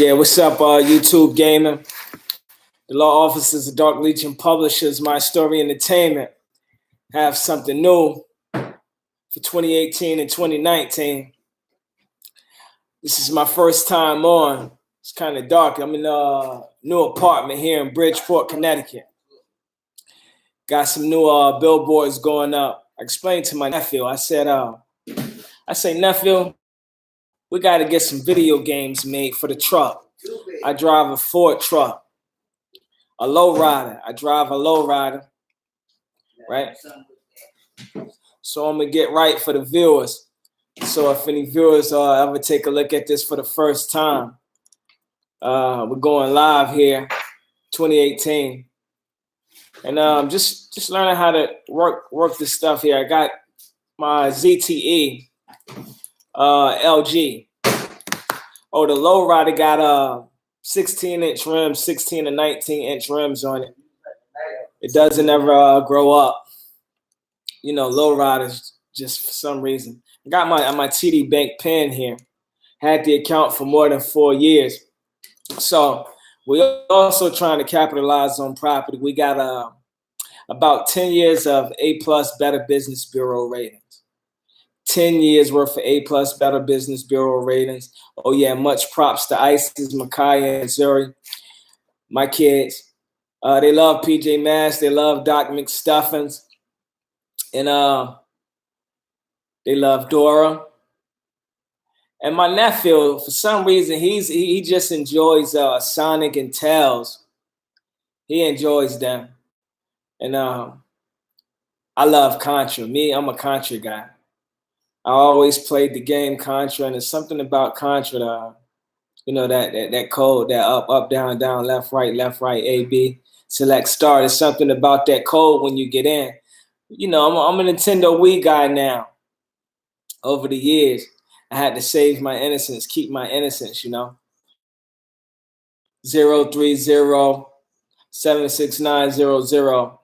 Yeah, what's up, YouTube gaming? The law offices of Dark Legion Publishers, My Story Entertainment, have something new for 2018 and 2019. This is my first time on. It's kind of dark. I'm in a new apartment here in Bridgeport, Connecticut. Got some new billboards going up. I explained to my nephew. I said, nephew, we got to get some video games made for the truck. I drive a Ford truck, a lowrider. I drive a lowrider, right? So I'm gonna get right for the viewers. So if any viewers ever take a look at this for the first time, we're going live here, 2018, and just learning how to work this stuff here. I got my ZTE LG. Oh, the lowrider got 16-inch rims, 16 and 19-inch rims on it. It doesn't ever grow up. You know, lowriders, just for some reason. I got my TD Bank pen here. Had the account for more than 4 years. So we're also trying to capitalize on property. We got about 10 years of A+ Better Business Bureau ratings. 10 years worth of A+ Better Business Bureau ratings. Oh yeah, much props to Isis, Micaiah, and Zuri. My kids. They love PJ Masks. They love Doc McStuffins. And they love Dora. And my nephew, for some reason, he just enjoys Sonic and Tails. He enjoys them. And I love Contra. I'm a Contra guy. I always played the game Contra, and there's something about Contra, you know, that code, that up, down, down, left, right, A, B, select, start. There's something about that code when you get in. You know, I'm a Nintendo Wii guy now. Over the years, I had to save my innocence, keep my innocence, you know. 030-76900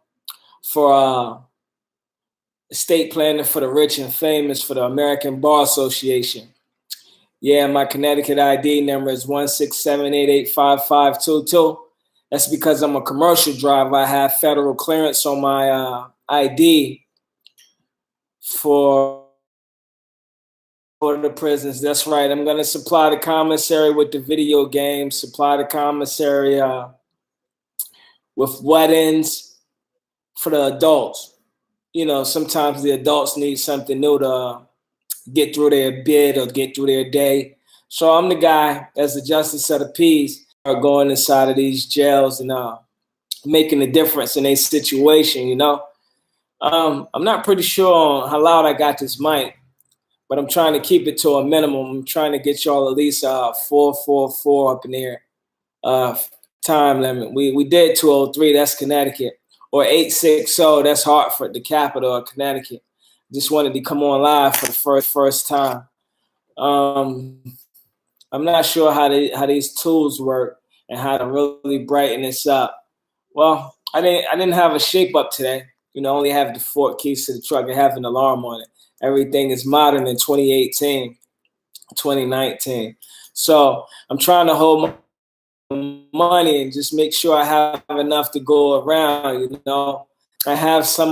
for estate planning for the rich and famous for the American Bar Association. Yeah, my Connecticut ID number is 167885522. That's because I'm a commercial driver. I have federal clearance on my ID for the prisons. That's right. I'm going to supply the commissary with the video games, supply the commissary with weddings for the adults. You know, sometimes the adults need something new to get through their bid or get through their day. So I'm the guy, as the justice of the peace, are going inside of these jails and making a difference in a situation, you know. I'm not pretty sure on how loud I got this mic, but I'm trying to keep it to a minimum. I'm trying to get y'all at least 444 up in there. Time limit. We did 203, that's Connecticut. Or 860, that's Hartford, the capital of Connecticut. Just wanted to come on live for the first time. I'm not sure how these tools work and how to really brighten this up. Well, I didn't have a shape up today. You know, only have the 4 keys to the truck and have an alarm on it. Everything is modern in 2018, 2019. So I'm trying to hold my money and just make sure I have enough to go around, you know. I have some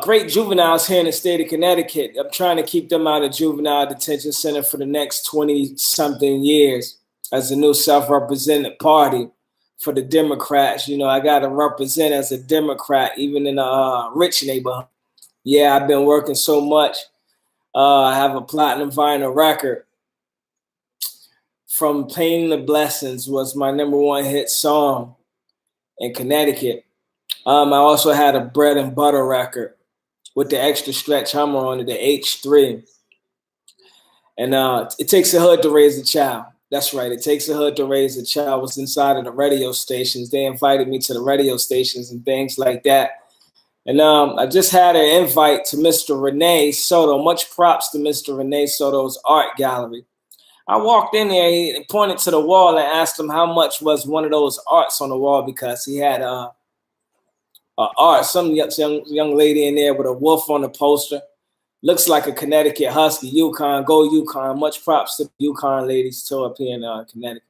great juveniles here in the state of Connecticut. I'm trying to keep them out of juvenile detention center for the next 20-something years as a new self-represented party for the Democrats. You know, I got to represent as a Democrat, even in a rich neighborhood. Yeah, I've been working so much. I have a platinum vinyl record. From Pain to Blessings was my #1 hit song in Connecticut. I also had a bread and butter record with the extra stretch hummer on it, the H3. And it takes a hood to raise a child. That's right. It takes a hood to raise a child. I was inside of the radio stations. They invited me to the radio stations and things like that. And I just had an invite to Mr. Renee Soto. Much props to Mr. Renee Soto's art gallery. I walked in there, he pointed to the wall and asked him how much was one of those arts on the wall, because he had art, some young lady in there with a wolf on the poster. Looks like a Connecticut Husky. Yukon, go Yukon. Much props to the Yukon ladies too up here in Connecticut.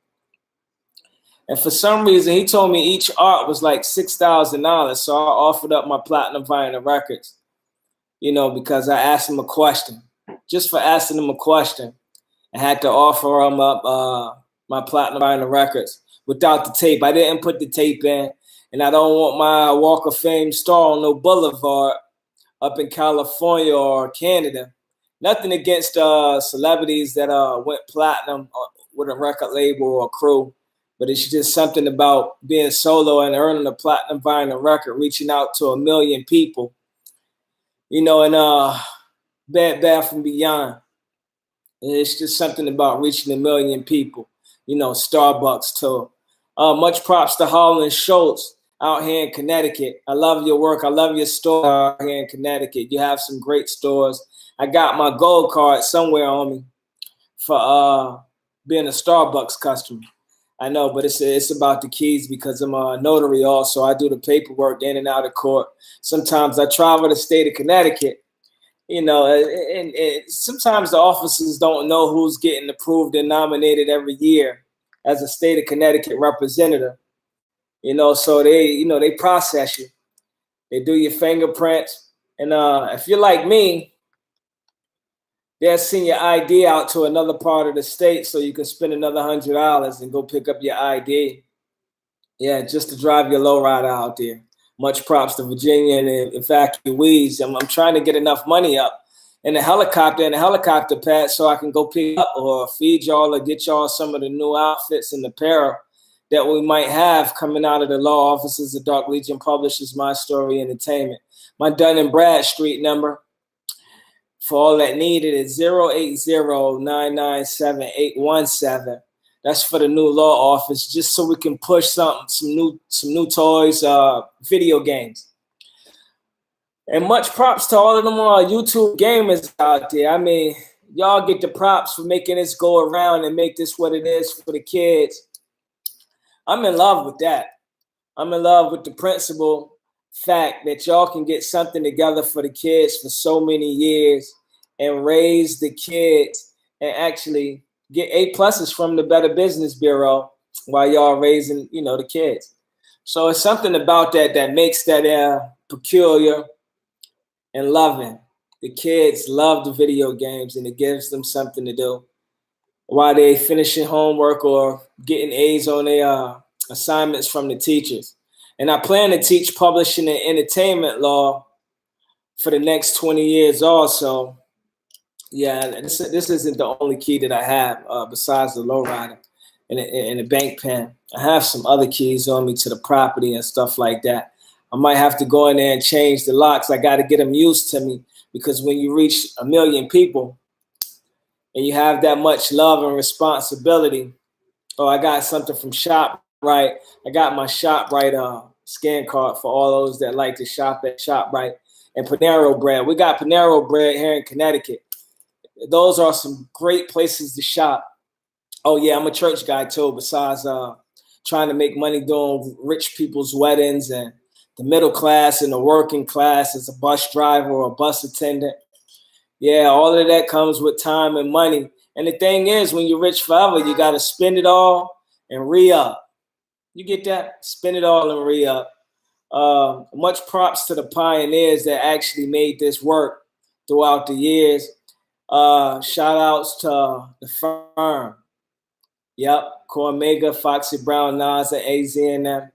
And for some reason, he told me each art was like $6,000. So I offered up my platinum vinyl records, because I asked him a question. Just for asking him a question, I had to offer him up my platinum vinyl records without the tape. I didn't put the tape in, and I don't want my Walk of Fame star on no boulevard up in California or Canada. Nothing against celebrities that went platinum with a record label or crew, but it's just something about being solo and earning a platinum vinyl record, reaching out to 1 million people, and Bed Bath and Beyond. It's just something about reaching 1 million people, Starbucks too. Much props to Harlan Schultz out here in Connecticut. I love your work. I love your store out here in Connecticut. You have some great stores. I got my gold card somewhere on me for being a Starbucks customer. I know, but it's about the keys because I'm a notary also. I do the paperwork in and out of court. Sometimes I travel the state of Connecticut, and sometimes the officers don't know who's getting approved and nominated every year as a state of Connecticut representative. So they process you. They do your fingerprints. And if you're like me, they'll send your ID out to another part of the state so you can spend another $100 and go pick up your ID. Yeah, just to drive your lowrider out there. Much props to Virginia and evacuees. I'm trying to get enough money up in a helicopter pad so I can go pick up or feed y'all or get y'all some of the new outfits and apparel that we might have coming out of the law offices of Dark Legion Publishers, My Story Entertainment. My Dun & Bradstreet number for all that needed is 080-997-817. That's for the new law office, just so we can push some new toys, video games. And much props to all of them YouTube gamers out there. I mean, y'all get the props for making this go around and make this what it is for the kids. I'm in love with that. I'm in love with the principle fact that y'all can get something together for the kids for so many years and raise the kids and actually get A+ from the Better Business Bureau while y'all raising, the kids. So it's something about that makes that peculiar and loving. The kids love the video games and it gives them something to do while they finishing homework or getting A's on their assignments from the teachers. And I plan to teach publishing and entertainment law for the next 20 years also. Yeah, this isn't the only key that I have besides the lowrider and the bank pen. I have some other keys on me to the property and stuff like that. I might have to go in there and change the locks. I got to get them used to me because when you reach 1 million people and you have that much love and responsibility. Oh, I got something from ShopRite. I got my ShopRite scan card for all those that like to shop at ShopRite. And Panero Bread. We got Panero Bread here in Connecticut. Those are some great places to shop. Oh, yeah, I'm a church guy, too, besides trying to make money doing rich people's weddings and the middle class and the working class as a bus driver or a bus attendant. Yeah, all of that comes with time and money. And the thing is, when you're rich forever, you got to spend it all and re-up. You get that? Spend it all and re-up. Much props to the pioneers that actually made this work throughout the years. Shout outs to the firm. Yep, Cormega, Foxy Brown, Nas, and AZ and them.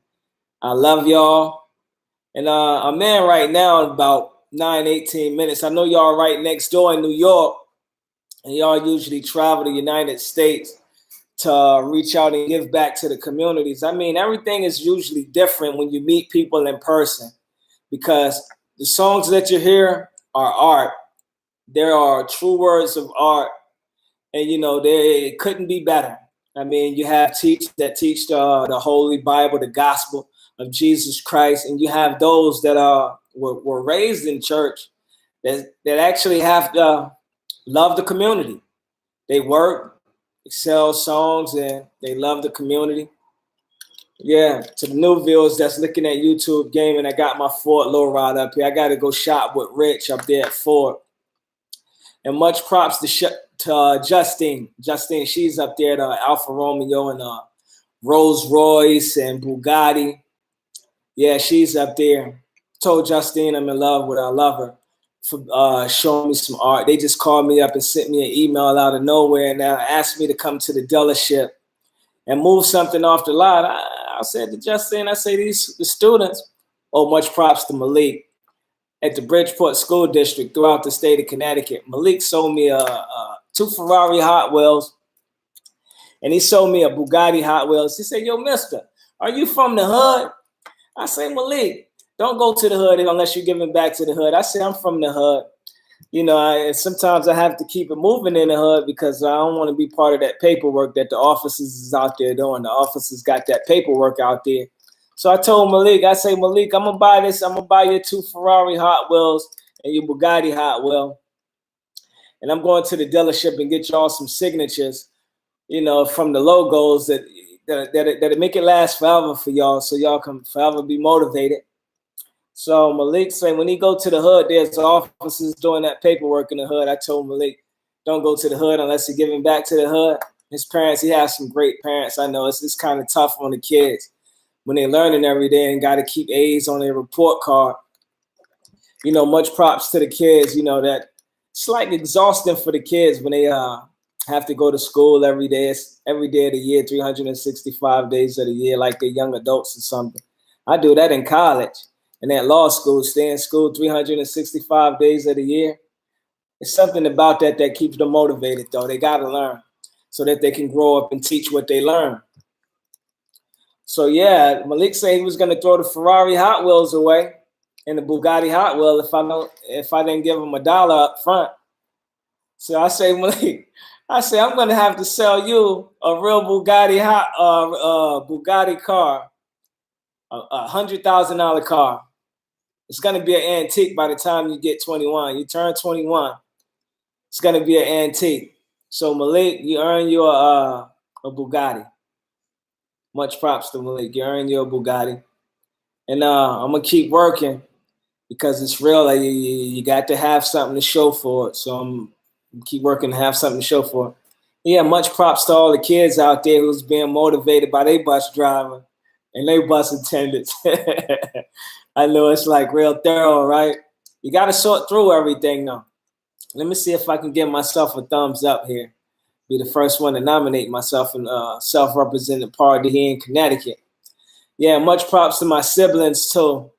I love y'all. And I'm in right now in about 18 minutes. I know y'all right next door in New York, and y'all usually travel to the United States to reach out and give back to the communities. I mean, everything is usually different when you meet people in person because the songs that you hear are art. There are true words of art, and it couldn't be better. I mean, you have teachers that teach the Holy Bible, the gospel of Jesus Christ, and you have those that were raised in church that actually have love the community. They work, they sell songs, and they love the community. Yeah, to the new viewers that's looking at YouTube gaming, I got my Ford lowride up here. I got to go shop with Rich up there at Ford. And much props to Justine. Justine, she's up there, the Alfa Romeo and Rolls Royce and Bugatti. Yeah, she's up there. Told Justine I'm in love with her. I love her for showing me some art. They just called me up and sent me an email out of nowhere and asked me to come to the dealership and move something off the lot. I said to Justine, the students, oh, much props to Malik at the Bridgeport School District throughout the state of Connecticut. Malik sold me 2 Ferrari Hot Wheels, and he sold me a Bugatti Hot Wheels. He said, yo, mister, are you from the hood? I say, Malik, don't go to the hood unless you're giving back to the hood. I say, I'm from the hood. You know, sometimes I have to keep it moving in the hood because I don't want to be part of that paperwork that the officers is out there doing. The officers got that paperwork out there. So I told Malik, I say, Malik, I'm going to buy this. I'm going to buy your 2 Ferrari Hot Wheels and your Bugatti Hot Wheel. And I'm going to the dealership and get y'all some signatures, you know, from the logos that make it last forever for y'all so y'all can forever be motivated. So Malik said when he go to the hood, there's officers doing that paperwork in the hood. I told Malik, don't go to the hood unless you're giving back to the hood. His parents, he has some great parents. I know it's kind of tough on the kids when they're learning every day and got to keep A's on their report card. You know, much props to the kids. You know, that it's like exhausting for the kids when they have to go to school every day. It's every day of the year, 365 days of the year, like they're young adults or something. I do that in college and at law school, stay in school 365 days of the year. It's something about that keeps them motivated, though. They got to learn so that they can grow up and teach what they learn. So, yeah, Malik said he was going to throw the Ferrari Hot Wheels away and the Bugatti Hot Wheel if I didn't give him $1 up front. So I say, Malik, I'm going to have to sell you a real Bugatti car, a $100,000 car. It's going to be an antique by the time you get 21. You turn 21, it's going to be an antique. So Malik, you earn your a Bugatti. Much props to Malik. You earn your Bugatti. And I'm going to keep working because it's real. Like, you got to have something to show for it. So I'm keep working to have something to show for it. Yeah, much props to all the kids out there who's being motivated by their bus driver and their bus attendants. I know it's like real thorough, right? You got to sort through everything, though. Let me see if I can give myself a thumbs up here. Be the first one to nominate myself in self-represented party here in Connecticut. Yeah, much props to my siblings, too.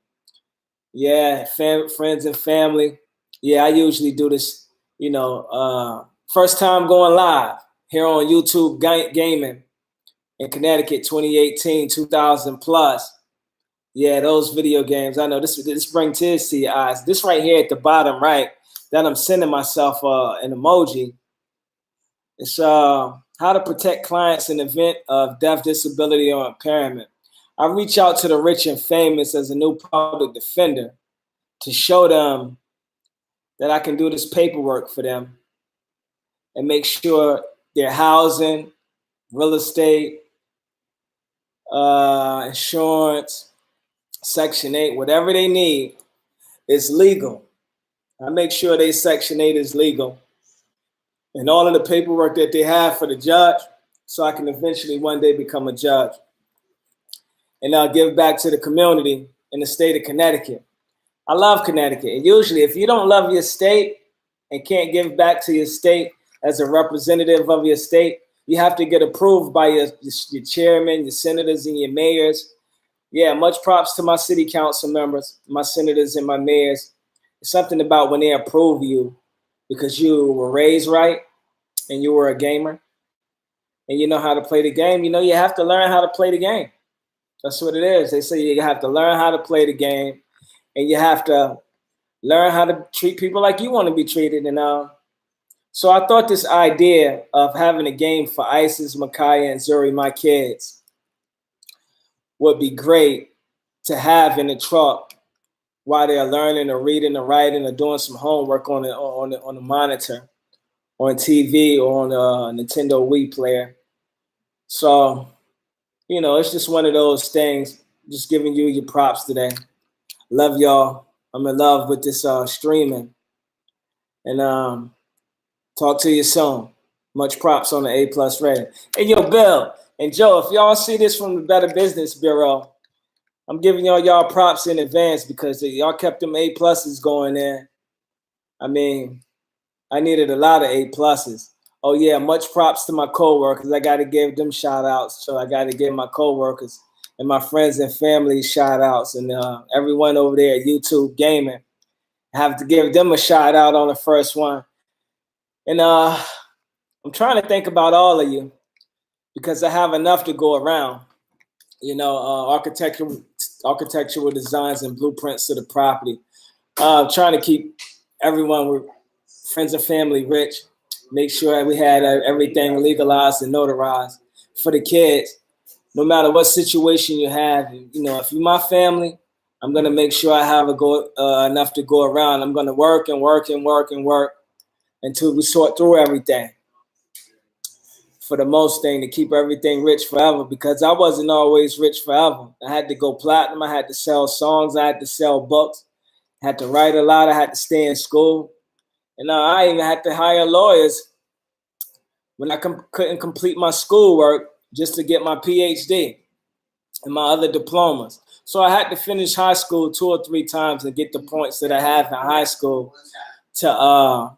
Yeah, friends and family. Yeah, I usually do this, you know, first time going live here on YouTube Gaming in Connecticut, 2018, 2000 plus. Yeah, those video games. I know this brings tears to your eyes. This right here at the bottom right, that I'm sending myself an emoji. It's how to protect clients in the event of death, disability, or impairment. I reach out to the rich and famous as a new public defender to show them that I can do this paperwork for them and make sure their housing, real estate, insurance, Section 8, whatever they need is legal. I make sure they Section 8 is legal. And all of the paperwork that they have for the judge, so I can eventually one day become a judge. And I'll give back to the community in the state of Connecticut. I love Connecticut. And usually if you don't love your state and can't give back to your state as a representative of your state, you have to get approved by your chairman, your senators, and your mayors. Yeah, much props to my city council members, my senators, and my mayors. It's something about when they approve you because you were raised right and you were a gamer and you know how to play the game. You know, you have to learn how to play the game. That's what it is. They say you have to learn how to play the game and you have to learn how to treat people like you want to be treated. And so I thought this idea of having a game for Isis, Micaiah, and Zuri, my kids, would be great to have in the truck while they're learning or reading or writing or doing some homework on the monitor, on TV, or on a Nintendo Wii player. So, you know, it's just one of those things. Just giving you your props today. Love y'all. I'm in love with this streaming. And Talk to you soon. Much props on the A plus rating. Hey, yo, Bill and Joe, if y'all see this from the Better Business Bureau, I'm giving y'all props in advance because y'all kept them A pluses going in. I mean, I needed a lot of A pluses. Oh yeah, much props to my coworkers. I got to give them shout outs. So I got to give my coworkers and my friends and family shout outs, and everyone over there at YouTube Gaming. I have to give them a shout out on the first one. And I'm trying to think about all of you because I have enough to go around. You know, architectural designs and blueprints to the property. Trying to keep everyone with friends and family rich. Make sure we had everything legalized and notarized for the kids. No matter what situation you have, you know, if you're my family, I'm gonna make sure I have enough to go around. I'm gonna work and work and work and work until we sort through everything. For the most thing, to keep everything rich forever, because I wasn't always rich forever. I had to go platinum. I had to sell songs. I had to sell books. I had to write a lot. I had to stay in school. And I even had to hire lawyers when I couldn't complete my schoolwork just to get my PhD and my other diplomas. So I had to finish high school 2 or 3 times and get the points that I had in high school to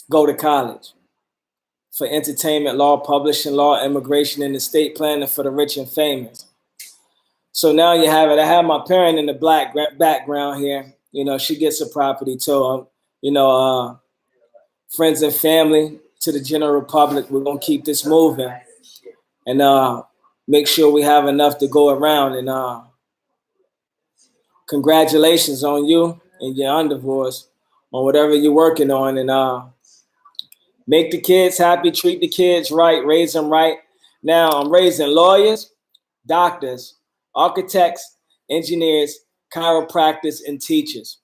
go to college for entertainment law, publishing law, immigration, and estate planning for the rich and famous. So now you have it. I have my parent in the black background here. You know, she gets a property too. You know, friends and family to the general public. We're gonna keep this moving and make sure we have enough to go around. And congratulations on you and your endeavors on whatever you're working on. And make the kids happy, treat the kids right, raise them right. Now I'm raising lawyers, doctors, architects, engineers, chiropractors, and teachers.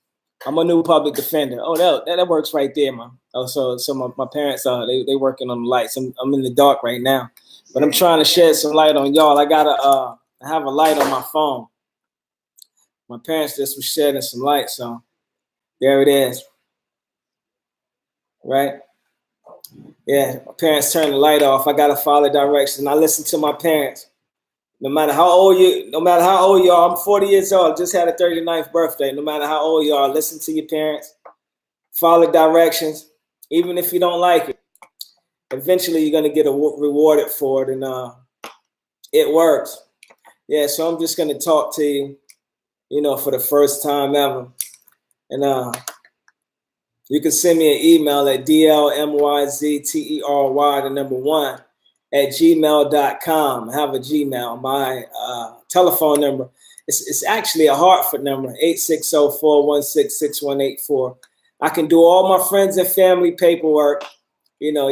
I'm a new public defender. Oh, that works right there, man. Oh, so my parents they working on the lights. I'm in the dark right now, but I'm trying to shed some light on y'all. I have a light on my phone. My parents just was shedding some light, so there it is. Right? Yeah, my parents turned the light off. I gotta follow directions. I listen to my parents. No matter how old you are, I'm 40 years old. Just had a 39th birthday. No matter how old you are, listen to your parents. Follow directions, even if you don't like it. Eventually, you're gonna get rewarded for it, and it works. Yeah, so I'm just gonna talk to you, you know, for the first time ever, and you can send me an email at dlmyztery1 at gmail.com. I have a Gmail. My telephone number it's actually a Hartford number, 860-416-6184. I can do all my friends and family paperwork, you know,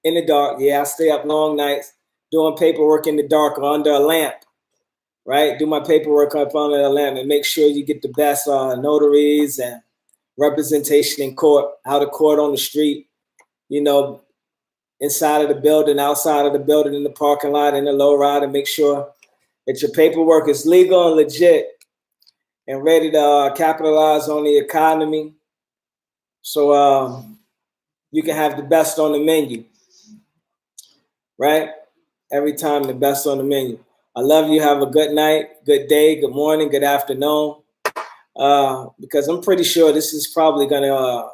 in the dark. Yeah, I stay up long nights doing paperwork in the dark or under a lamp, right? Do my paperwork up under a lamp and make sure you get the best notaries and representation in court, out of court on the street, you know, inside of the building, outside of the building, in the parking lot, in the low ride, and make sure that your paperwork is legal and legit and ready to capitalize on the economy. So you can have the best on the menu, right? Every time the best on the menu. I love you. Have a good night, good day, good morning, good afternoon. Because I'm pretty sure this is probably going to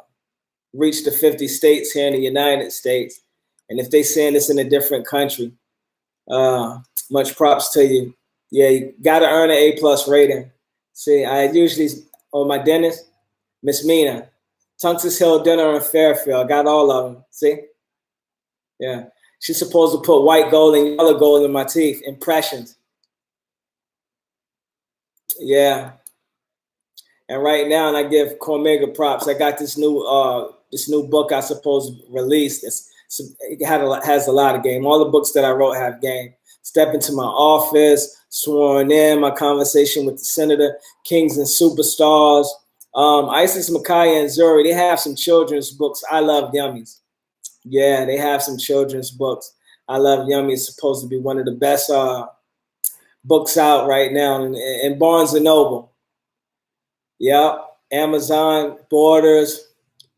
reach the 50 states here in the United States. And if they saying this in a different country, much props to you. Yeah, you got to earn an A plus rating. See, I usually, my dentist, Miss Mina, Tunxus Hill Dinner in Fairfield. I got all of them. See? Yeah. She's supposed to put white gold and yellow gold in my teeth. Impressions. Yeah. And right now, and I give Cormega props. I got this new book I suppose released. It has a lot of game. All the books that I wrote have game. Step into my office, sworn in, my conversation with the senator, Kings and Superstars. Isis, Micaiah, and Zuri, they have some children's books. I love Yummies. Yeah, they have some children's books. I love Yummy. It's supposed to be one of the best books out right now in Barnes & Noble. Yep. Amazon, Borders,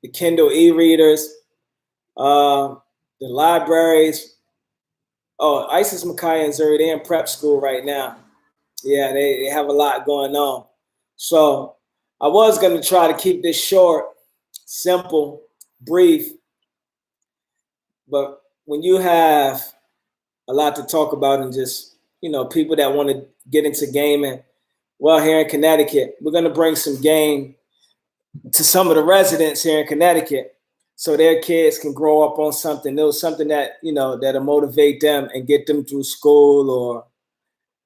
the Kindle e-readers, the libraries. Oh, Isis, Micaiah, and Zuri, they're in prep school right now. Yeah, they have a lot going on. So I was going to try to keep this short, simple, brief, but when you have a lot to talk about and just, people that want to get into gaming, well, here in Connecticut, we're going to bring some game to some of the residents here in Connecticut so their kids can grow up on something new, something that, that'll motivate them and get them through school, or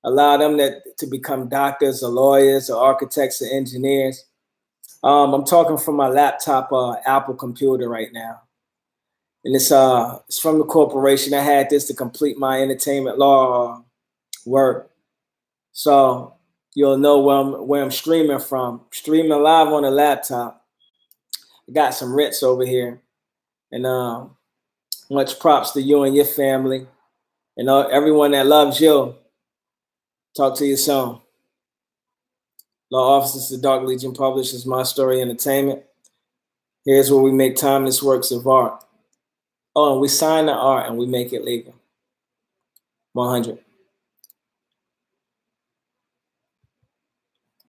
allow them to become doctors or lawyers or architects or engineers. I'm talking from my laptop, Apple computer right now. And it's from the corporation. I had this to complete my entertainment law work. So you'll know where I'm streaming from. Streaming live on a laptop. I got some Ritz over here. And much props to you and your family. And everyone that loves you. Talk to you soon. Law Offices of Dark Legion publishes My Story Entertainment. Here's where we make timeless works of art. Oh, and we sign the art and we make it legal. 100.